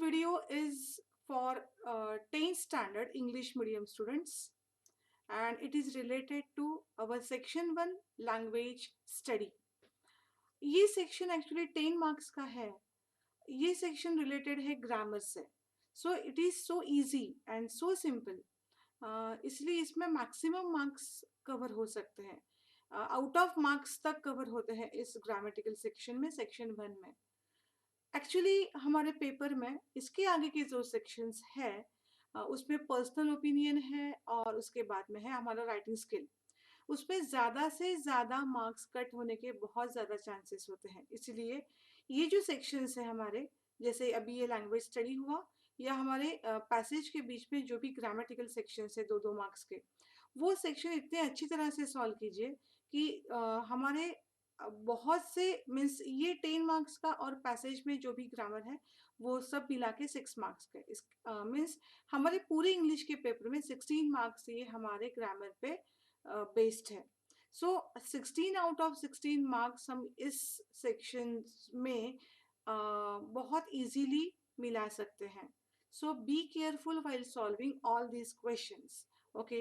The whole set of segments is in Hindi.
video is for 10th standard English medium students, and it is related to our section 1 language study. ये सेक्शन एक्चुअली 10 मार्क्स का है. ये सेक्शन रिलेटेड है ग्रामर से. सो it is so easy and so simple, इसलिए इसमें मैक्सिमम मार्क्स कवर हो सकते हैं. आउट ऑफ मार्क्स तक कवर होते हैं इस ग्रामेटिकल सेक्शन में, सेक्शन 1 में. एक्चुअली हमारे पेपर में इसके आगे के जो सेक्शंस है उसमें पर्सनल ओपिनियन है और उसके बाद में है हमारा राइटिंग स्किल. उसमें ज़्यादा से ज़्यादा मार्क्स कट होने के बहुत ज़्यादा चांसेस होते हैं. इसलिए ये जो सेक्शंस है हमारे, जैसे अभी ये लैंग्वेज स्टडी हुआ, या हमारे पैसेज के बीच में जो भी ग्रामेटिकल सेक्शंस है 2-2 मार्क्स के, वो सेक्शन इतने अच्छी तरह से सॉल्व कीजिए कि हमारे बहुत से मीन्स ये 10 मार्क्स का और पैसेज में जो भी ग्रामर है वो सब मिला के 6 मार्क्स का. इस मीन्स हमारे पूरे इंग्लिश के पेपर में 16 मार्क्स ये हमारे ग्रामर पे बेस्ड है. सो 16 आउट ऑफ 16 मार्क्स हम इस सेक्शन में बहुत इजीली मिला सकते हैं. So be careful while solving all these questions. Okay,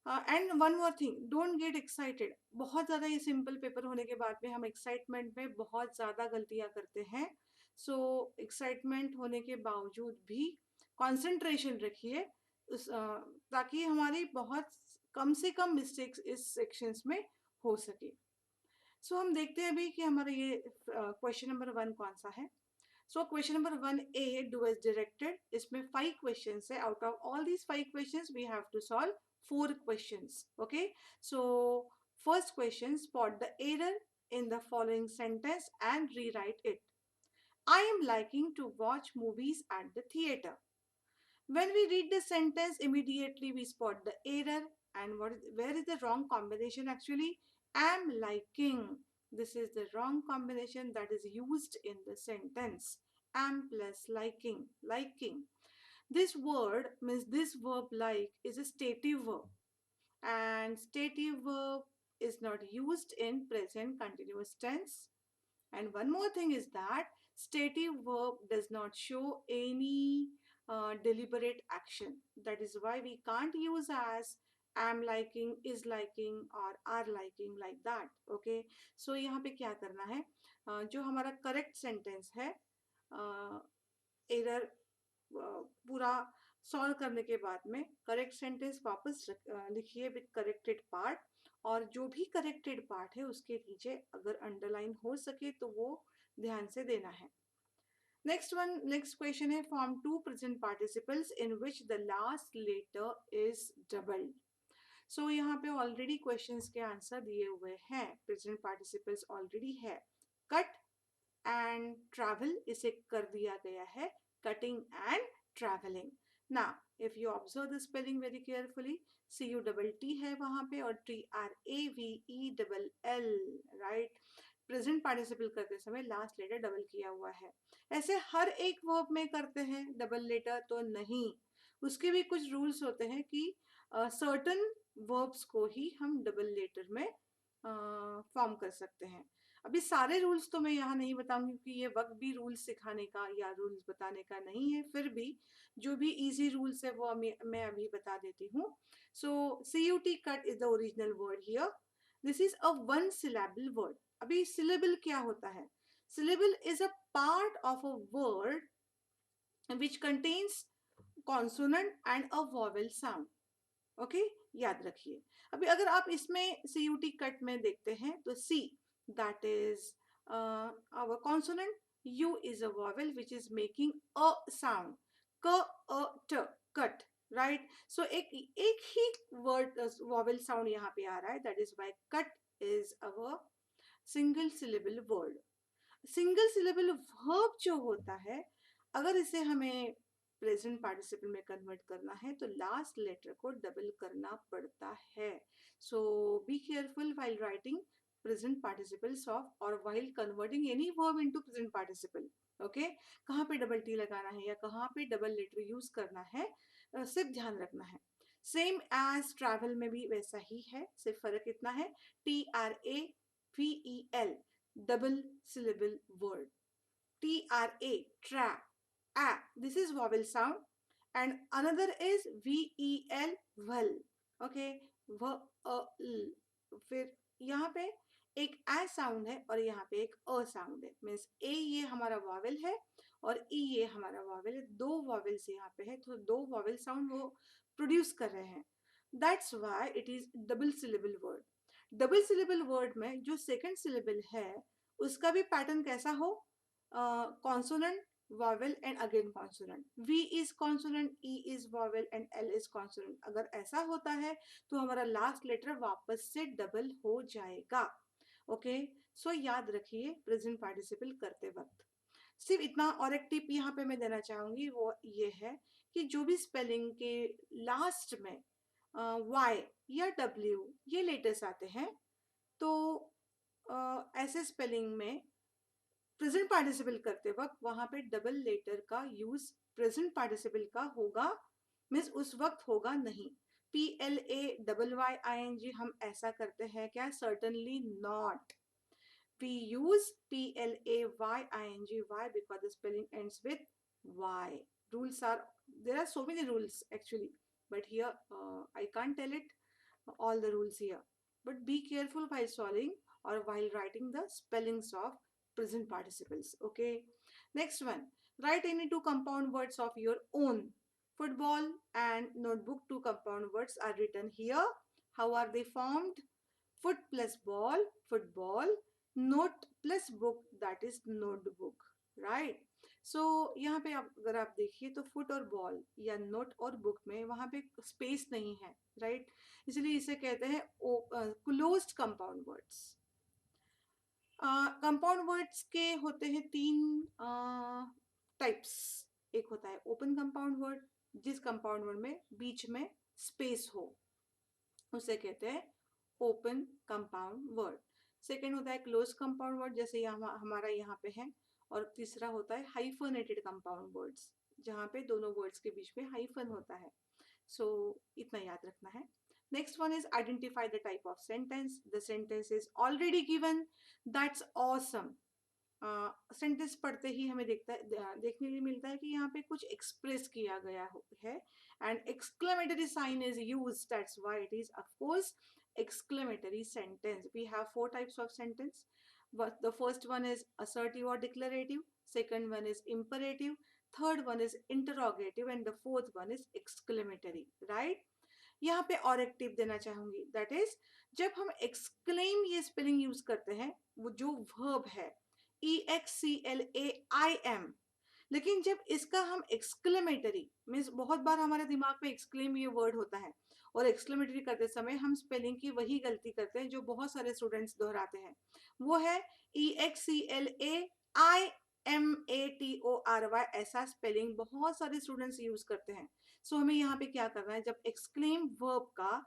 and one more thing, don't get excited. बहुत ज़्यादा ये सिंपल पेपर होने के बाद में हम एक्साइटमेंट में बहुत ज़्यादा गलतियाँ करते हैं. सो एक्साइटमेंट होने के बावजूद भी कंसंट्रेशन रखिए ताकि हमारी बहुत कम से कम मिस्टेक्स इस सेक्शंस में हो सके. सो हम देखते हैं अभी कि हमारा ये क्वेश्चन नंबर 1 कौन सा है. So question number 1A, do as directed. इसमें 5 क्वेश्चंस है. Out of all these 5 questions we have to solve 4 questions. Okay, so first question, spot the error in the following sentence and rewrite it. I am liking to watch movies at the theater. When we read the sentence, immediately we spot the error. And where is the wrong combination actually? Am liking. This is the wrong combination that is used in the sentence. Am plus liking. Liking. This word means this verb like is a stative verb, and stative verb is not used in present continuous tense. And one more thing is that stative verb does not show any deliberate action. That is why we can't use as am liking, is liking or are liking like that. Okay, so यहाँ पे क्या करना है, जो हमारा करेक्ट सेंटेंस है, एरर पूरा सॉल्व करने के बाद में करेक्ट सेंटेंस वापस लिखिए विद करेक्टेड पार्ट, और जो भी करेक्टेड पार्ट है उसके नीचे अगर अंडरलाइन हो सके तो वो ध्यान से देना है. नेक्स्ट क्वेश्चन है, form 2 present participles in which the last letter is doubled. So यहाँ पे ऑलरेडी क्वेश्चंस के आंसर दिए हुए हैं. प्रेजेंट पार्टिसिपल्स ऑलरेडी है. कट एंड ट्रैवल, इसे कर दिया गया है cutting and traveling. Now, if you observe the spelling very carefully, CUTT है वहाँ पे और TRAVELL, right? प्रेजेंट पार्टिसिपल करते समय लास्ट लेटर डबल किया हुआ है. ऐसे हर एक वर्ब में करते हैं डबल लेटर तो नहीं, उसके भी कुछ रूल्स होते हैं कि सर्टन वर्ब्स को ही हम डबल लेटर में फॉर्म कर सकते हैं. अभी सारे रूल्स तो मैं यहाँ नहीं बताऊंगी क्योंकि ये वक्त भी रूल्स सिखाने का या रूल्स बताने का नहीं है. फिर भी जो भी इजी रूल्स है वो मैं अभी बता देती हूँ. सो CUT cut is the original word here. This is a one syllable word. अभी सिलेबल क्या होता है? Syllable is a part of a word which contains consonant and a vowel sound. Okay, याद रखिए. अभी अगर आप इसमें CUT कट में देखते हैं तो C, that is our consonant, U is a vowel which is making a sound. K, a, t, cut, right? So एक ही word vowel sound यहाँ पे आ रहा है. That is why cut is our single syllable word. Single syllable verb जो होता है, अगर इसे हमें प्रेजेंट पार्टिसिपल में कन्वर्ट करना है तो लास्ट लेटर को डबल करना पड़ता है. So be careful while writing present participles of or while converting any verb into present participle. Okay, कहाँ पे डबल टी लगाना है या कहाँ पे डबल लेटर यूज करना है, सिर्फ ध्यान रखना है. सेम एज ट्रैवल में भी वैसा ही है, सिर्फ फर्क इतना है TRAVEL double syllable word. TRA ट्रा A. This is vowel sound, and another is VEL, well. Okay, व अ ल. फिर यहाँ पे एक ए साउंड है और यहाँ पे एक अ साउंड है, मीन्स ए ये हमारा वॉवेल है और ई ये हमारा वॉवेल है. दो वॉवेल्स यहाँ पे है, तो दो वॉवेल साउंड वो प्रोड्यूस कर रहे हैं. That's why it is double syllable word. Double syllable word में जो सेकंड सिलेबल है उसका भी पैटर्न कैसा हो, consonant, vowel and again consonant. V is consonant, E is vowel and L is consonant. अगर ऐसा होता है तो हमारा लास्ट लेटर वापस से डबल हो जाएगा. ओके, सो याद रखिए प्रेजेंट पार्टिसिपल करते वक्त. सिर्फ इतना और एक टिप यहाँ पे मैं देना चाहूंगी, वो ये है कि जो भी स्पेलिंग के लास्ट में Y या W ये लेटर्स आते हैं, तो ऐसे स्पेलिंग में प्रेजेंट पार्टिसिपल करते वक्त वहां पे डबल लेटर का यूज प्रेजेंट पार्टिसिपल का होगा, मीन्स उस वक्त होगा नहीं. PLAYYING हम ऐसा करते हैं क्या? Certainly not. We use PLAYING. Why? Because the spelling ends with Y. Rules are, there are so many rules actually, but here I can't tell it all the rules here. But be careful while solving or while writing the spellings of present participles. Okay. Next one. Write any two compound words of your own. Football and notebook, two compound words are written here. How are they formed? Foot plus ball, football. Note plus book, that is notebook. Right. सो यहाँ पे आप अगर आप देखिए तो फुट और बॉल या नोट और बुक में वहाँ पे स्पेस नहीं है, राइट. इसलिए इसे कहते हैं closed compound words. Compound words के होते हैं तीन टाइप्स. एक होता है ओपन कंपाउंड वर्ड, जिस कंपाउंड वर्ड में बीच में स्पेस हो उसे कहते हैं ओपन कंपाउंड वर्ड. सेकेंड होता है क्लोज कंपाउंड वर्ड, जैसे हमारा यहाँ पे है. और तीसरा होता है हाइफनेटेड कंपाउंड वर्ड्स, जहाँ पे दोनों वर्ड्स के बीच में हाइफन होता है. सो इतना याद रखना है. Next one is identify the type of sentence. The sentence is already given. That's awesome. Sentence पढ़ते ही हमें देखने लिए मिलता है कि यहाँ पे कुछ एक्सप्रेस किया गया है, and exclamatory sign is use. That's why it is of course exclamatory sentence. We have four types of sentence. But the first one is assertive or declarative, second one is imperative, third one is interrogative, and the fourth one is exclamatory. Right. यहाँ पे और एक टिप देना चाहूंगी, दैट इज जब हम एक्सक्लेम ये स्पेलिंग यूज करते हैं, वो जो वर्ब है EXCLAIM, लेकिन जब इसका हम एक्सक्लेमेटरी मीन्स बहुत बार हमारे दिमाग में एक्सक्लेम ये वर्ड होता है, और एक्सक्लेमेटरी करते समय हम स्पेलिंग की वही गलती करते हैं जो बहुत सारे स्टूडेंट्स दोहराते हैं. वो है EXCLAIMATORY. ऐसा स्पेलिंग बहुत सारे स्टूडेंट्स यूज करते हैं. सो हमें यहाँ पे क्या करना है, जब एक्सक्लेम वर्ब का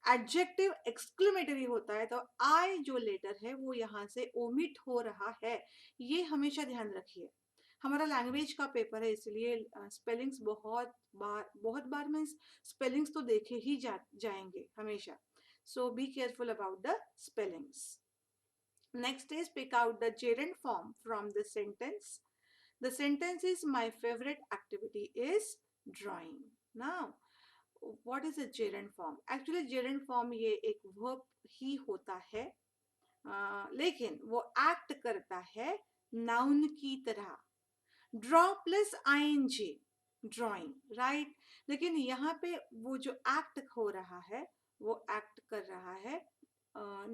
एडजेक्टिव एक्सक्लेमेटरी होता है तो आई जो लेटर है वो यहाँ से ओमिट हो रहा है. ये हमेशा ध्यान रखिए. हमारा लैंग्वेज का पेपर है, इसलिए स्पेलिंग्स बहुत बार मीन्स स्पेलिंग्स तो देखे ही जाएंगे हमेशा. So be careful about the spellings. Next is pick out the gerund form from the sentence. The sentence is my favourite activity is drawing. Now what is a gerund form? Actually gerund form ये एक वर्ब ही होता है, लेकिन वो एक्ट करता है नाउन की तरह. Draw plus ING, drawing, right. लेकिन यहाँ पे वो जो एक्ट हो रहा है वो एक्ट कर रहा है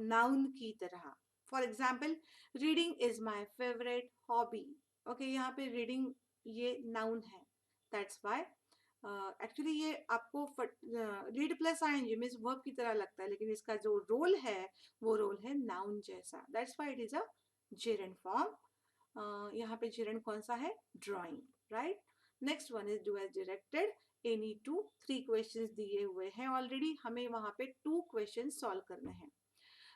नाउन की तरह. For example, reading is my favourite hobby. Okay, यहाँ पे रीडिंग ये नाउन है. दैट्स वाई एक्चुअली ये आपको read plus ING means verb की तरह लगता है, लेकिन इसका जो रोल है वो रोल है नाउन जैसा. That's why it is a gerund form. यहाँ पे जेरेंट कौन सा है? Drawing, right. Next one is do as directed. Any 2-3 questions दिए हुए हैं ऑलरेडी, हमें वहां पे 2 क्वेश्चन सॉल्व करने हैं.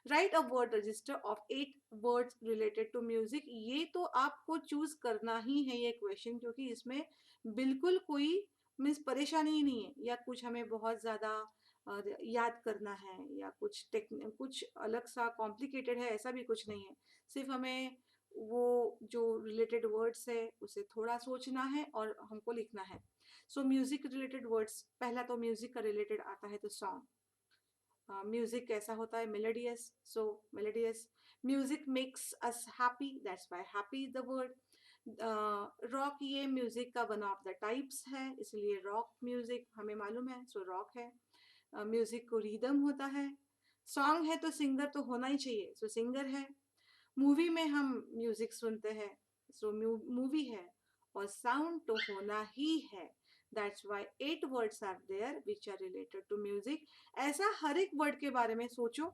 Write a word register of 8 words related to music. ये तो आपको चूज करना ही है ये क्वेश्चन, क्योंकि इसमें बिल्कुल कोई मीन्स परेशानी ही नहीं है, या कुछ हमें बहुत ज्यादा याद करना है, या कुछ अलग सा कॉम्प्लिकेटेड है, ऐसा भी कुछ नहीं है. सिर्फ हमें वो जो रिलेटेड वर्ड्स है उसे थोड़ा सोचना है और हमको लिखना है। सो म्यूजिक रिलेटेड वर्ड्स, पहला तो म्यूजिक का रिलेटेड आता है तो सॉन्ग। म्यूजिक कैसा होता है? Melodious, so melodious. Music makes us happy, that's why happy is the word. Rock ये म्यूजिक का वन ऑफ द टाइप्स है, इसलिए रॉक म्यूजिक हमें मालूम है, सो रॉक है। म्यूजिक को रिदम होता है। सॉन्ग है तो सिंगर तो होना ही चाहिए, सो सिंगर है। मूवी में हम म्यूजिक सुनते हैं, सो मूवी है। और साउंड तो होना ही है, that's why 8 words are there which are related to music. ऐसा हर एक वर्ड के बारे में सोचो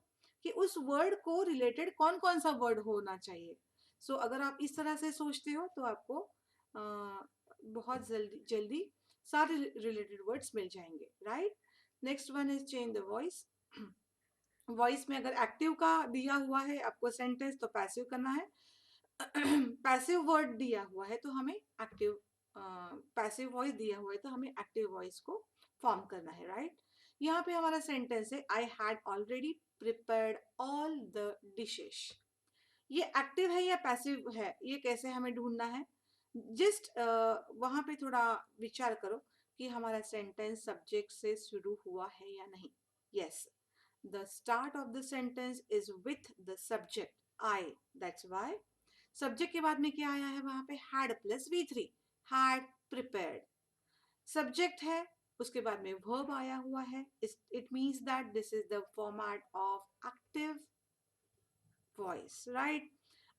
कि उस वर्ड को रिलेटेड कौन कौन सा वर्ड होना चाहिए। सो अगर आप इस तरह से सोचते हो तो आपको बहुत जल्दी जल्दी सारे रिलेटेड वर्ड्स मिल जाएंगे, right. Next one is change the voice. Voice में अगर एक्टिव का दिया हुआ है आपको सेंटेंस तो पैसिव करना है। पैसिव वर्ड दिया हुआ है तो हमें एक्टिव, पैसिव वॉइस दिया हुआ है तो हमें एक्टिव वॉइस को फॉर्म करना है, राइट। यहाँ पे हमारा सेंटेंस है I had already prepared all the dishes. ये एक्टिव है या पैसिव है, ये कैसे हमें ढूंढना है? जस्ट वहां पे थोड़ा विचार करो कि हमारा सेंटेंस सब्जेक्ट से शुरू हुआ है या नहीं। Yes, the start of the sentence is with the subject I, that's why subject के बाद में क्या आया है वहां पे? had plus v3, had prepared। subject है, उसके बाद में verb आया हुआ है, it means that this is the format of active voice, right।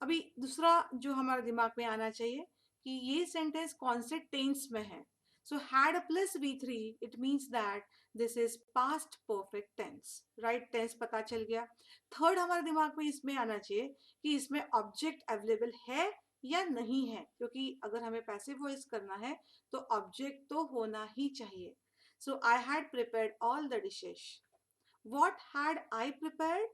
अभी दूसरा जो हमारे दिमाग में आना चाहिए कि ये सेंटेंस कौन से टेंस में है। So had plus v3, it means that this is past perfect tense, right. Tense पता चल गया। थर्ड हमारे दिमाग में इसमें आना चाहिए कि इसमें ऑब्जेक्ट अवेलेबल है या नहीं है, क्योंकि अगर हमें पैसिव वॉइस करना है तो ऑब्जेक्ट तो होना ही चाहिए। So I had prepared all the dishes. What had I prepared,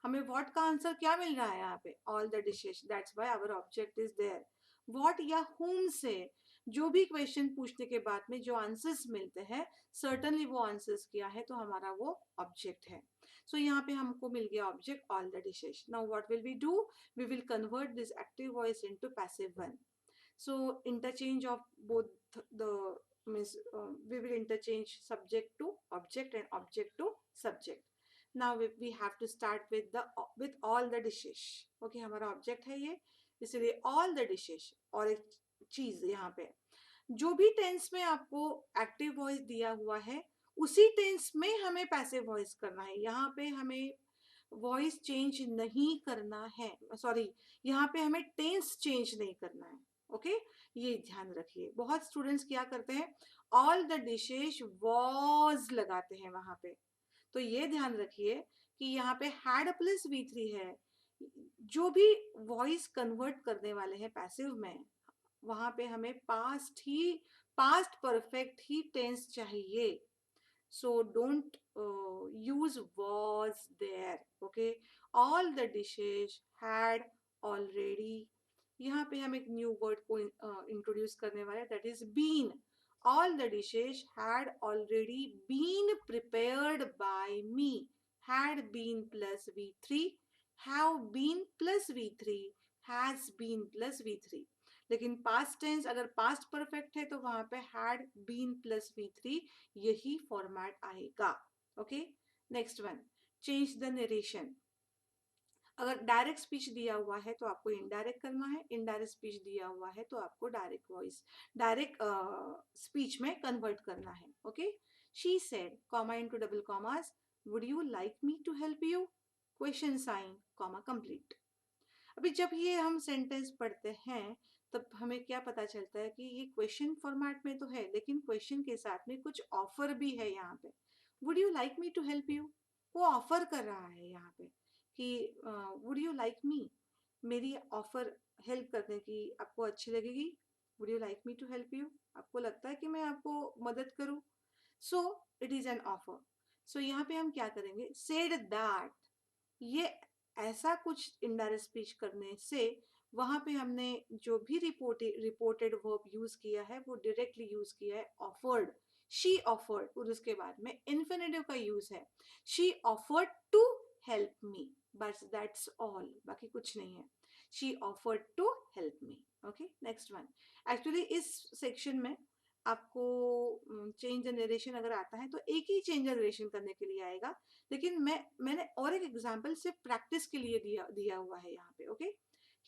हमें व्हाट का आंसर क्या मिल रहा है यहाँ पे? All the dishes, that's why our object is there. What या whom से जो भी क्वेश्चन पूछने के बाद में जो आंसर्स मिलते हैं, सर्टनली वो आंसर्स किया है तो हमारा वो ऑब्जेक्ट है। सो यहाँ पे हमको मिल गया object all the dishes. Now what will we do? We will convert this active voice into passive one. so interchange of both the means we will interchange subject to object and object to subject. now we have to start with the with all the dishes, okay, हमारा ऑब्जेक्ट है ये, इसलिए all the dishes। और एक चीज यहाँ पे, जो भी टेंस में आपको एक्टिव वॉइस दिया हुआ है उसी टेंस में हमें पैसिव वॉइस करना है। यहाँ पे हमें वॉइस चेंज नहीं करना है, सॉरी, यहाँ पे हमें टेंस चेंज नहीं करना है, ओके। ये ध्यान रखिए। बहुत स्टूडेंट्स क्या करते हैं, ऑल द डिशेज वॉज लगाते हैं वहां पे। तो ये ध्यान रखिए कि यहाँ पे हैड प्लस v3 है, जो भी वॉइस कन्वर्ट करने वाले हैं पैसिव में, वहां पे हमें पास्ट परफेक्ट ही टेंस चाहिए। so don't use was there, okay। all the dishes had already, यहाँ पे हम एक न्यू वर्ड को इंट्रोड्यूस करने वाले हैं, that is been. all the dishes had already been prepared by me। had been plus v3, have been plus v3, has been plus v3। लेकिन पास्ट टेंस अगर पास्ट परफेक्ट है तो वहां पे हैड बीन प्लस v3, यही फॉर्मेट आएगा, okay. Next one, change the narration. अगर डायरेक्ट स्पीच दिया हुआ है तो आपको इनडायरेक्ट करना है, इनडायरेक्ट स्पीच दिया हुआ है तो आपको डायरेक्ट वॉइस, डायरेक्ट स्पीच में कन्वर्ट करना है, okay. She said, comma into double commas, would you like me to help you, question sign, comma complete. अभी जब ये हम सेंटेंस पढ़ते हैं तब हमें क्या पता चलता है कि ये क्वेश्चन फॉर्मेट में तो है, लेकिन क्वेश्चन के साथ में कुछ ऑफर भी है यहाँ पे। Would you like me to help you, वो ऑफर कर रहा है यहाँ पे कि वुड यू लाइक मी, मेरी ऑफर हेल्प करने की आपको अच्छी लगेगी। Would you like me to help you, आपको लगता है कि मैं आपको मदद करूं, so it is an offer. So यहाँ पे हम क्या करेंगे, सेड दैट, ये ऐसा कुछ इनडायरेक्ट स्पीच करने से वहां पे हमने जो भी रिपोर्टेड वर्ब यूज किया है वो डायरेक्टली यूज किया है ऑफर्ड। शी ऑफर्ड, और उसके बाद में इन्फिनेटिव का यूज है, she offered to help me, बस दैट्स ऑल, बाकी कुछ नहीं है। She offered to help me. Okay, next one. Actually इस सेक्शन में आपको चेंज द नरेशन अगर आता है तो एक ही चेंज द नरेशन करने के लिए आएगा, लेकिन मैंने और एक एग्जांपल सिर्फ प्रैक्टिस के लिए दिया हुआ है यहाँ पे. Okay,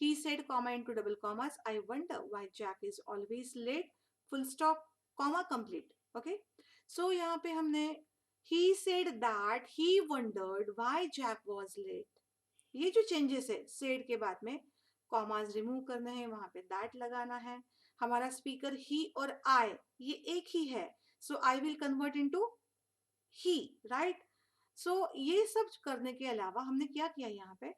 he said comma into double commas, I wonder why Jack is always late, full stop, comma complete. Okay, so यहाँ पे हमने he said that he wondered why Jack was late. ये जो चेंजेस है said के बाद में कॉमास रिमूव करना है, वहां पे दैट लगाना है. हमारा स्पीकर ही और आई ये एक ही है, so I will convert into he, right. So ये सब करने के अलावा हमने क्या किया, यहाँ पे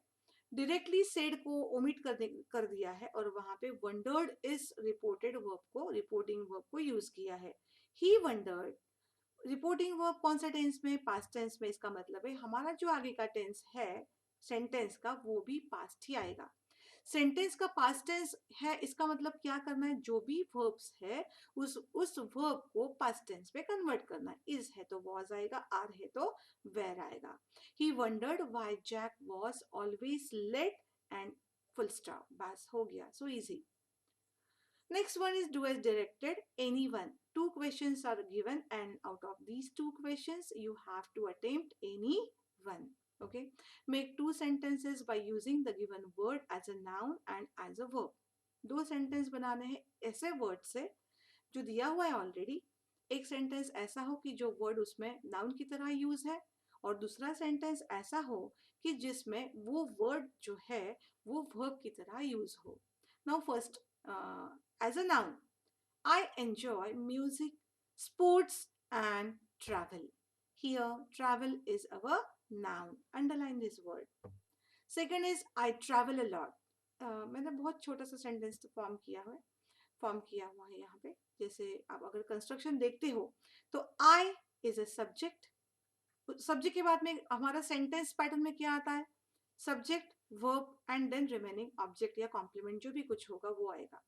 डायरेक्टली सेड को ओमिट कर दिया है और वहां पे वंडर्ड इस रिपोर्टेड वर्ब को, रिपोर्टिंग वर्ब को यूज किया है. ही वंडर्ड. रिपोर्टिंग वर्ब कौन सा टेंस में, पास्ट टेंस में. इसका मतलब है हमारा जो आगे का टेंस है सेंटेंस का वो भी पास्ट ही आएगा. सेंटेंस का पास्ट टेंस है, इसका मतलब क्या करना है, जो भी वर्ब्स है उस वर्ब को पास्ट टेंस में कन्वर्ट करना है. इज है तो वॉज आएगा, आर है तो वेर आएगा. He wondered why Jack was always late and full stop. बस हो गया, so easy. Next one is do as directed. Anyone. Two questions are given and out of these two questions you have to attempt any one. Okay. Make two sentences by using the given word as a noun and as a verb. दो सेंटेंस बनाने हैं ऐसे वर्ड से जो दिया हुआ है ऑलरेडी. एक सेंटेंस ऐसा हो कि जो वर्ड उसमें नाउन की तरह यूज है और दूसरा सेंटेंस ऐसा हो कि जिसमें वो वर्ड जो है वो वर्ब की तरह यूज हो. Now first, as a noun, I enjoy music, sports, and travel. Here, travel is our noun. Underline this word. Second is I travel a lot. मैंने बहुत छोटा सा सेंटेंस फॉर्म किया हुआ है यहाँ पे. जैसे आप अगर कंस्ट्रक्शन देखते हो तो I is a subject. Subject के बाद में हमारा सेंटेंस पैटर्न में क्या आता है, subject, verb and then remaining object या कॉम्प्लीमेंट जो भी कुछ होगा वो आएगा.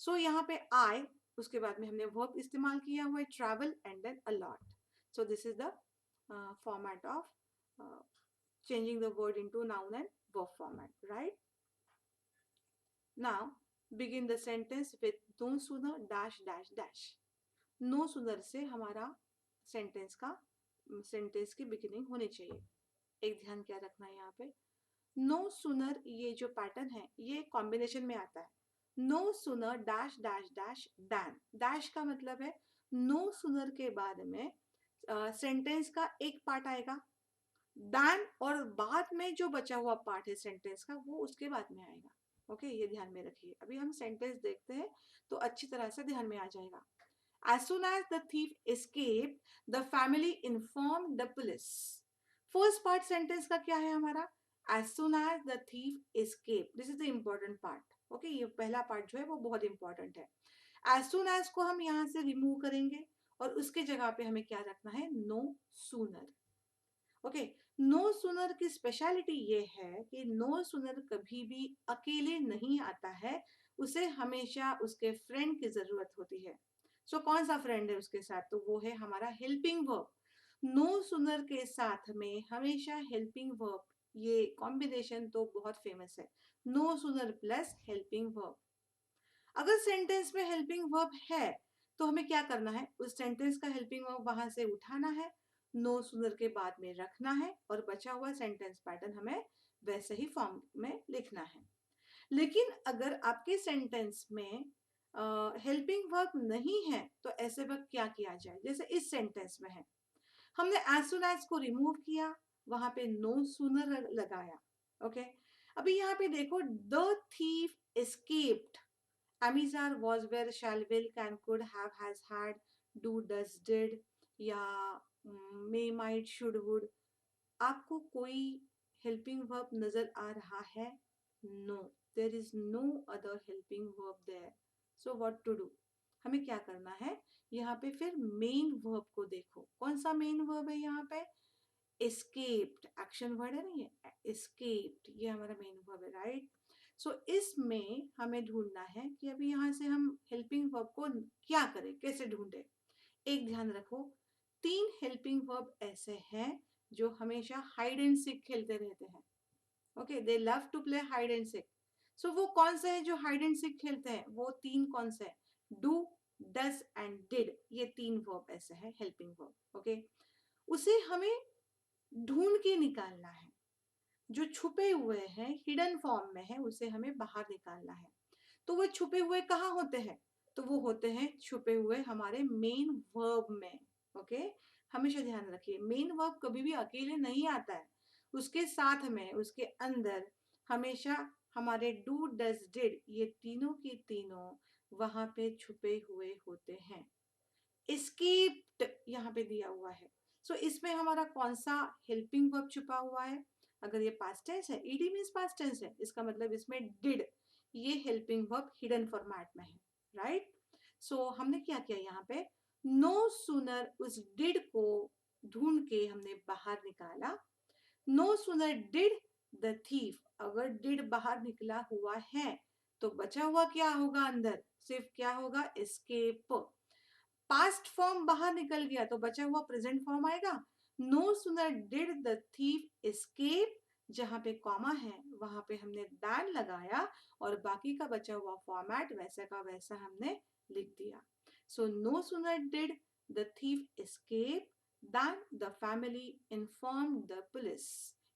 सो यहाँ पे आई, उसके बाद में हमने वर्ब इस्तेमाल किया हुआ है travel and then a lot. So this is the format of changing the word into noun and verb format, right? Now begin the sentence with no sooner dash dash dash. no sooner से हमारा सेंटेंस की बिगिनिंग होनी चाहिए. एक ध्यान क्या रखना है यहाँ पे, नो सुनर ये जो पैटर्न है ये कॉम्बिनेशन में आता है. No sooner dash dash dash than. Dash का मतलब है नो सुनर के बाद में सेंटेंस का एक पार्ट आएगा, दैन और बाद में जो बचा हुआ पार्ट है सेंटेंस का वो उसके बाद में आएगा. ओके, ये ध्यान में रखिए. अभी हम सेंटेंस देखते हैं तो अच्छी तरह से ध्यान में आ जाएगा. As soon as the thief escaped, the family informed the police. First part sentence का क्या है हमारा, as soon as the thief escaped. This is the important part. Okay, ये पहला part जो है वो बहुत important है. As soon as को हम यहाँ से remove करेंगे और उसके जगह पे हमें क्या रखना है, no sooner. Okay, no sooner की स्पेशलिटी ये है कि नो सुनर कभी भी अकेले नहीं आता है, उसे हमेशा उसके फ्रेंड की जरूरत होती है. सो कौन सा फ्रेंड है उसके साथ, तो वो है हमारा हेल्पिंग वर्ब. नो सुनर के साथ में हमेशा हेल्पिंग वर्ब, ये कॉम्बिनेशन तो बहुत फेमस है, no sooner plus helping verb. अगर सेंटेंस में हेल्पिंग वर्ब है तो हमें क्या करना है, उस सेंटेंस का हेल्पिंग वर्ब वहां से उठाना है, नो सुनर के बाद में रखना है और बचा हुआ सेंटेंस पैटर्न हमें वैसे ही फॉर्म में लिखना है. लेकिन अगर आपके सेंटेंस में हेल्पिंग वर्ब नहीं है तो ऐसे वक्त क्या किया जाए, जैसे इस सेंटेंस में है, हमने एज सुन एज को रिमूव किया, वहां पे नो सूनर लगाया. ओके, अभी यहाँ पे देखो, the thief escaped. Amizar was where shall will can could have has had do does did या may might should would. आपको कोई हेल्पिंग वर्ब नजर आ रहा है, no, there is no other helping verb there. So what to do, हमें क्या करना है, यहाँ पे फिर मेन वर्ब को देखो. कौन सा मेन वर्ब है यहाँ पे, एस्केप्ड. एक्शन वर्ड है ना ये, एस्केप्ड, ये हमारा मेन वर्ब है, राइट. सो इसमें हमें ढूंढना है कि अभी यहाँ से हम हेल्पिंग वर्ब को क्या करें, कैसे ढूंढे. एक ध्यान रखो, 3 हेल्पिंग वर्ब ऐसे हैं जो हमेशा हाइड एंड सीक खेलते रहते हैं. Okay, they love to play hide and seek. So वो कौन सा है जो हाइड एंड सीक खेलते हैं? वो तीन कौन से है? डू, डज एंड डिड, ये तीन वर्ब ऐसे है हेल्पिंग वर्ब। ओके, उसे हमें ढूंढ के निकालना है। जो छुपे हुए हैं, हिडन फॉर्म में है, उसे हमें बाहर निकालना है। तो वो छुपे हुए कहाँ होते हैं? तो वो होते हैं छुपे हुए हमारे मेन वर्ब में। ओके, हमेशा ध्यान रखिए, मेन वर्ब कभी भी अकेले नहीं आता है, उसके साथ में, उसके अंदर हमेशा हमारे डू, डज, डिड, ये तीनों के तीनों वहां पे छुपे हुए होते हैं। एस्केप्ड यहाँ पे दिया हुआ है। सो इसमें हमारा कौन सा हेल्पिंग वर्ब छुपा हुआ है? अगर ये पास्ट टेंस है, ईडी मीन्स पास्ट टेंस है, इसका मतलब इसमें डिड, ये हेल्पिंग वर्ब हिडन फॉर्मेट में है, राइट? सो हमने क्या किया यहाँ पे? नो सूनर उस डिड को ढूंढ के हमने बाहर निकाला। No sooner did the thief, अगर डिड बाहर निकला हुआ है तो बचा हुआ क्या होगा अंदर? सिर्फ क्या होगा? एस्केप। पास्ट फॉर्म बाहर निकल गया तो बचा हुआ प्रेजेंट फॉर्म आएगा। No sooner did the thief escape, जहां पे कॉमा है वहां पे हमने दैन लगाया और बाकी का बचा हुआ फॉर्मेट वैसा का वैसा हमने लिख दिया। So no sooner did the thief escape than the family inform the police,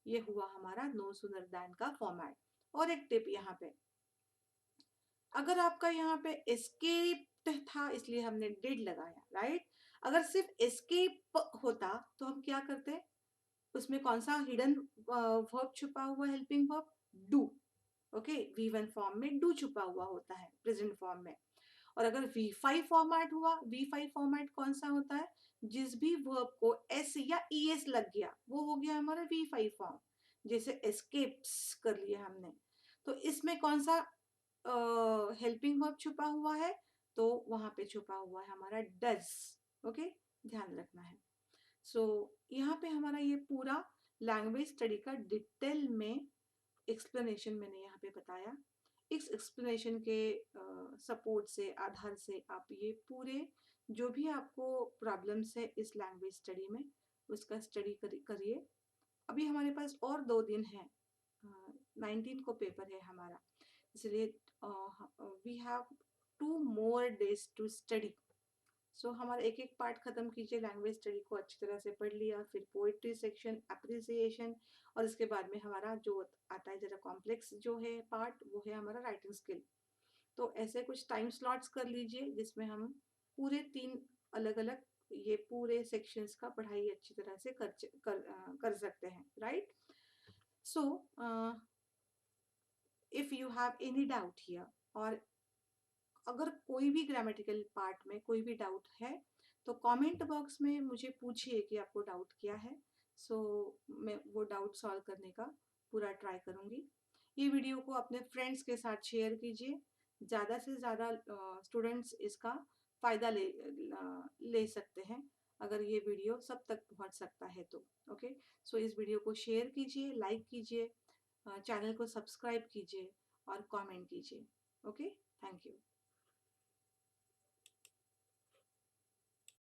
ये हुआ हमारा नो सूनर दैन का फॉर्मेट। और एक टिप यहाँ पे, अगर आपका यहाँ पे एस्केप था इसलिए हमने डिड लगाया, राइट? अगर सिर्फ एस्केप होता तो हम क्या करते? उसमें कौन सा हिडन वर्ब छुपा हुआ, helping verb? Do. Okay, V1 form में डू छुपा हुआ होता है प्रेजेंट फॉर्म में। और अगर V5 फॉर्मेट हुआ, V5 फॉर्मेट कौन सा होता है? जिस भी वर्ब को S या ES लग गया वो हो गया हमारा V5 फॉर्म। जैसे एस्केप्स कर लिया हमने, तो इसमें कौन सा हेल्पिंग वर्ब छुपा हुआ है? तो वहां पे छुपा हुआ है हमारा डज। ओके, ध्यान रखना है। सो यहाँ पे हमारा ये पूरा लैंग्वेज स्टडी का डिटेल में एक्सप्लेनेशन मैंने यहाँ पे बताया। इस एक्सप्लेनेशन के सपोर्ट से, आधार से आप ये पूरे जो भी आपको प्रॉब्लम्स है इस लैंग्वेज स्टडी में उसका स्टडी करिए। अभी हमारे पास और 2 दिन है, 19 को पेपर है हमारा, इसलिए we have 2 more days to study. So हमारा एक एक पार्ट खत्म कीजिए, लैंग्वेज स्टडी को अच्छी तरह से पढ़ लिया, फिर पोइट्री सेक्शन, अप्रिसिएशन, और इसके बाद में हमारा जो आता है जरा कॉम्प्लेक्स जो है पार्ट, वो है हमारा राइटिंग स्किल। तो ऐसे कुछ टाइम स्लॉट्स कर लीजिए जिसमें हम पूरे 3 अलग अलग ये पूरे सेक्शंस का पढ़ाई अच्छी तरह से कर सकते हैं, right? So if you have any doubt here, और अगर कोई भी ग्रामेटिकल पार्ट में कोई भी डाउट है तो कमेंट बॉक्स में मुझे पूछिए कि आपको डाउट क्या है। सो मैं वो डाउट सॉल्व करने का पूरा ट्राई करूँगी। ये वीडियो को अपने फ्रेंड्स के साथ शेयर कीजिए, ज़्यादा से ज़्यादा स्टूडेंट्स इसका फ़ायदा ले सकते हैं अगर ये वीडियो सब तक पहुंच सकता है तो। ओके, सो इस वीडियो को शेयर कीजिए, लाइक कीजिए, चैनल को सब्सक्राइब कीजिए और कमेंट कीजिए। Okay, thank you.